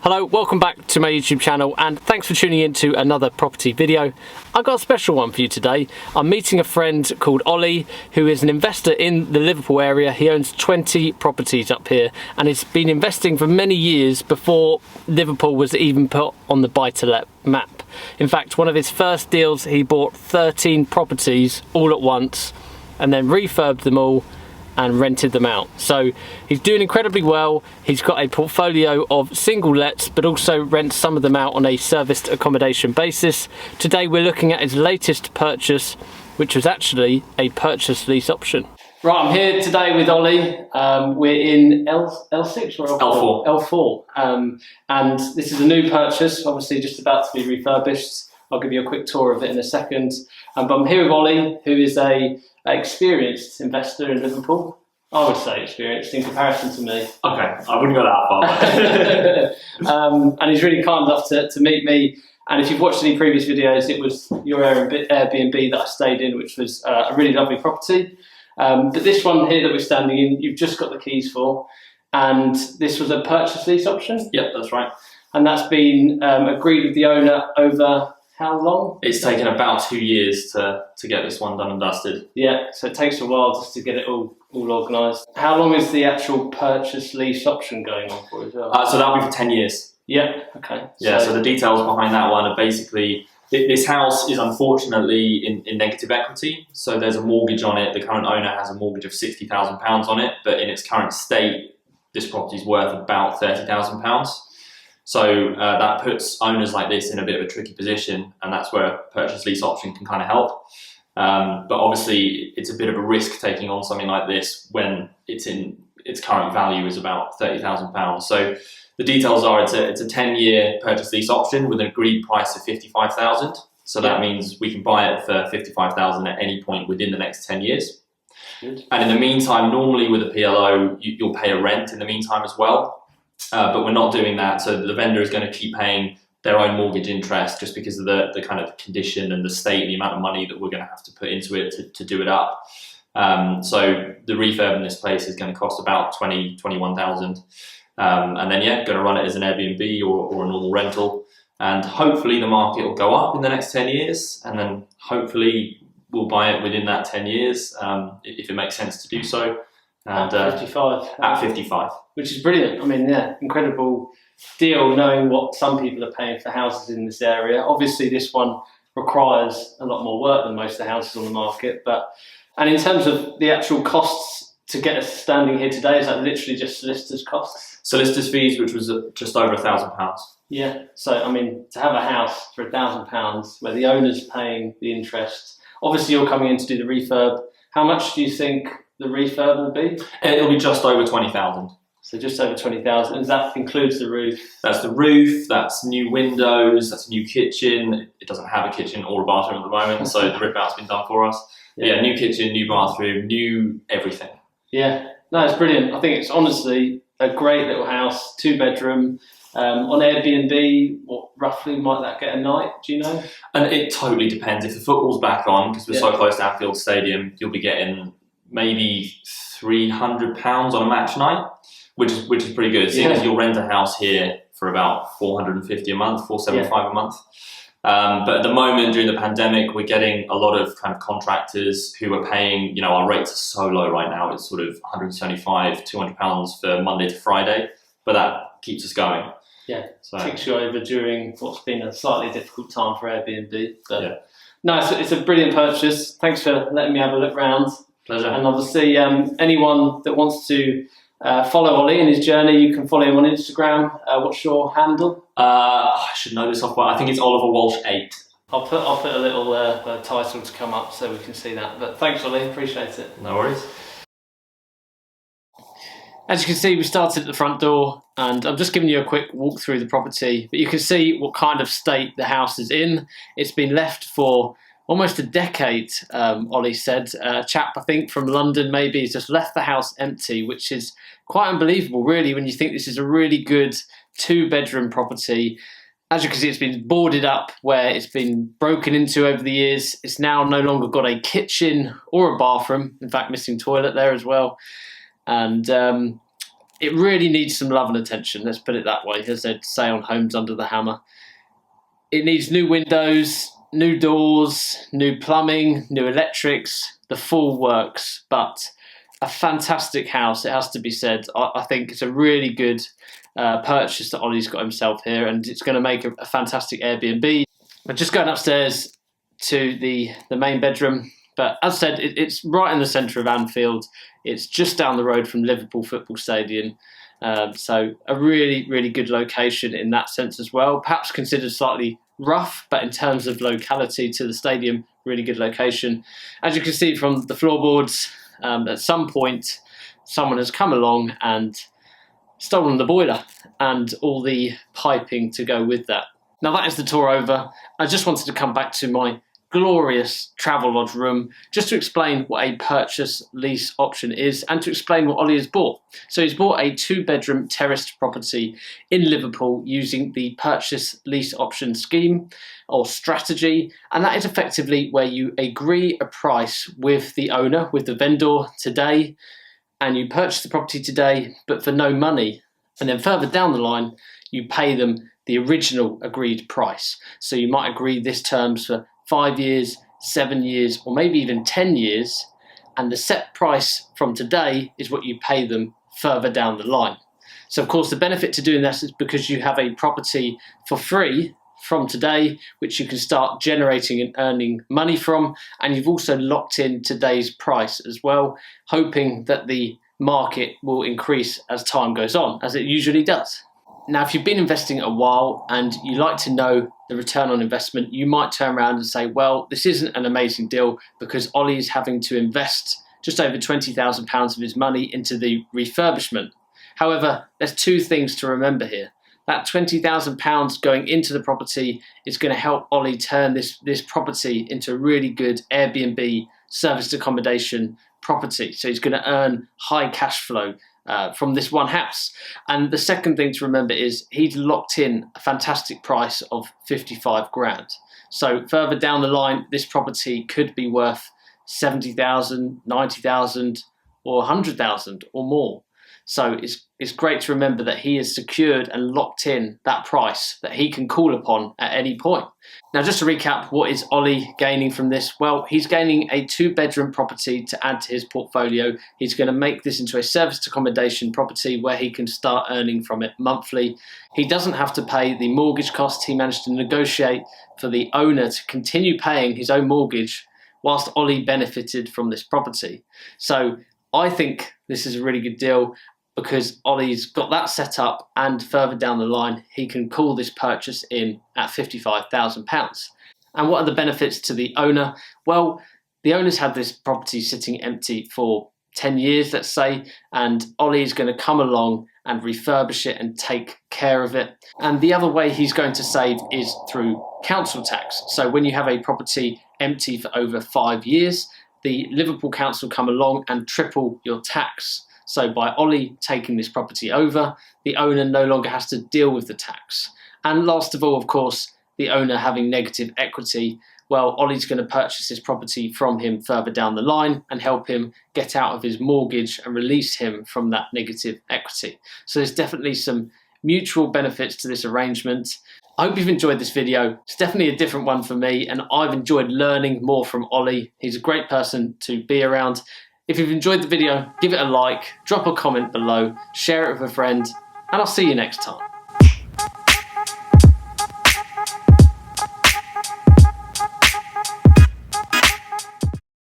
Hello, welcome back to my YouTube channel and thanks for tuning in to another property video. I've got a special one for you today. I'm meeting a friend called Ollie who is an investor in the Liverpool area. He owns 20 properties up here and he's been investing for many years before Liverpool was even put on the buy-to-let map. In fact, one of his first deals, he bought 13 properties all at once and then refurbed them all and rented them out. So he's doing incredibly well. He's got a portfolio of single lets, but also rents some of them out on a serviced accommodation basis. Today we're looking at his latest purchase, which was actually a purchase lease option. Right, I'm here today with Ollie. We're in L6 or L4? L4. And this is a new purchase, obviously just about to be refurbished. I'll give you a quick tour of it in a second. But I'm here with Ollie, who is an experienced investor in Liverpool. I would say experienced in comparison to me. Okay, I wouldn't go that far. And he's really kind enough to meet me. And if you've watched any previous videos, it was your Airbnb that I stayed in, which was a really lovely property. But this one here that we're standing in, you've just got the keys for. And this was a purchase lease option? Yep, that's right. And that's been agreed with the owner over how long? It's taken about 2 years to get this one done and dusted. Yeah, so it takes a while just to get it all organised. How long is the actual purchase lease option going on for as well? So that'll be for 10 years. Yeah, okay. Yeah, so the details behind that one are basically, this house is unfortunately in negative equity. So there's a mortgage on it. The current owner has a mortgage of £60,000 on it, but in its current state, this property is worth about £30,000. So that puts owners like this in a bit of a tricky position, and that's where a purchase lease option can kind of help. But obviously, it's a bit of a risk taking on something like this when its current value is about £30,000. So the details are it's a 10-year purchase lease option with an agreed price of £55,000. So that means we can buy it for £55,000 at any point within the next 10 years. Good. And in the meantime, normally with a PLO, you'll pay a rent in the meantime as well. But we're not doing that, so the vendor is going to keep paying their own mortgage interest just because of the kind of condition and the state and the amount of money that we're going to have to put into it to do it up. So the refurb in this place is going to cost about 21,000, and then going to run it as an Airbnb or a normal rental, and hopefully the market will go up in the next 10 years, and then hopefully we'll buy it within that 10 years if it makes sense to do so. And, at 55. At 55. Which is brilliant. I mean, yeah, incredible deal knowing what some people are paying for houses in this area. Obviously, this one requires a lot more work than most of the houses on the market. And in terms of the actual costs to get us standing here today, is that literally just solicitors' costs? Solicitors' fees, which was just over £1,000. Yeah. So, I mean, to have a house for £1,000 where the owner's paying the interest, obviously you're coming in to do the refurb. How much do you think the refurb will be? It'll be just over 20,000. So just over 20,000, and that includes the roof? That's the roof, that's new windows, that's a new kitchen. It doesn't have a kitchen or a bathroom at the moment, so the rip out's been done for us. Yeah, new kitchen, new bathroom, new everything. Yeah, no, it's brilliant. I think it's honestly a great little house, 2-bedroom. On Airbnb, what roughly might that get a night, do you know? And it totally depends. If the football's back on, because we're so close to Anfield Stadium, you'll be getting maybe £300 on a match night, which is pretty good. Seeing as you'll rent a house here for about $450 a month, $475 a month. But at the moment, during the pandemic, we're getting a lot of kind of contractors who are paying, our rates are so low right now. It's sort of $175, £200 for Monday to Friday, but that keeps us going. Yeah, so takes you over during what's been a slightly difficult time for Airbnb. But no, it's a brilliant purchase. Thanks for letting me have a look round. Pleasure. And obviously, anyone that wants to follow Ollie in his journey, you can follow him on Instagram. What's your handle? I should know this off, but I think it's Oliver Walsh 8. I'll put a little title to come up so we can see that. But thanks, Ollie. Appreciate it. No worries. As you can see, we started at the front door, and I'm just giving you a quick walk through the property. But you can see what kind of state the house is in. It's been left for almost a decade, Ollie said. A chap, I think, from London maybe, has just left the house empty, which is quite unbelievable, really, when you think this is a really good 2-bedroom property. As you can see, it's been boarded up where it's been broken into over the years. It's now no longer got a kitchen or a bathroom. In fact, missing toilet there as well. And it really needs some love and attention, let's put it that way, as they'd say on Homes Under the Hammer. It needs new windows, new doors, new plumbing, new electrics, the full works, but a fantastic house, it has to be said. I think it's a really good purchase that Ollie's got himself here, and it's going to make a fantastic Airbnb. But just going upstairs to the main bedroom, but as I said, it's right in the centre of Anfield. It's just down the road from Liverpool Football Stadium. So a really, really good location in that sense as well. Perhaps considered slightly rough, but in terms of locality to the stadium, really good location. As you can see from the floorboards, at some point, someone has come along and stolen the boiler and all the piping to go with that. Now that is the tour over. I just wanted to come back to my glorious Travelodge room just to explain what a purchase lease option is and to explain what Ollie has bought. So he's bought a 2-bedroom terraced property in Liverpool using the purchase lease option scheme or strategy, and that is effectively where you agree a price with the owner, with the vendor today, and you purchase the property today but for no money, and then further down the line you pay them the original agreed price. So you might agree this terms for 5 years, 7 years, or maybe even 10 years, and the set price from today is what you pay them further down the line. So of course the benefit to doing this is because you have a property for free from today, which you can start generating and earning money from, and you've also locked in today's price as well, hoping that the market will increase as time goes on, as it usually does. Now, if you've been investing a while and you like to know the return on investment, you might turn around and say, well, this isn't an amazing deal because Ollie is having to invest just over £20,000 of his money into the refurbishment. However, there's 2 things to remember here. That £20,000 going into the property is going to help Ollie turn this property into a really good Airbnb serviced accommodation property. So he's going to earn high cash flow from this one house. And the second thing to remember is he's locked in a fantastic price of 55 grand. So further down the line, this property could be worth 70,000, 90,000 or 100,000 or more. So it's great to remember that he has secured and locked in that price that he can call upon at any point. Now, just to recap, what is Ollie gaining from this? Well, he's gaining a 2-bedroom property to add to his portfolio. He's going to make this into a serviced accommodation property where he can start earning from it monthly. He doesn't have to pay the mortgage cost. He managed to negotiate for the owner to continue paying his own mortgage whilst Ollie benefited from this property. So I think this is a really good deal, because Ollie's got that set up, and further down the line he can call this purchase in at £55,000. And what are the benefits to the owner? Well, the owner's had this property sitting empty for 10 years, let's say, and Ollie is going to come along and refurbish it and take care of it. And the other way he's going to save is through council tax. So when you have a property empty for over 5 years, the Liverpool Council come along and triple your tax. So by Ollie taking this property over, the owner no longer has to deal with the tax. And last of all, of course, the owner having negative equity, well, Ollie's going to purchase this property from him further down the line and help him get out of his mortgage and release him from that negative equity. So there's definitely some mutual benefits to this arrangement. I hope you've enjoyed this video. It's definitely a different one for me, and I've enjoyed learning more from Ollie. He's a great person to be around. If you've enjoyed the video, give it a like, drop a comment below, share it with a friend, and I'll see you next time.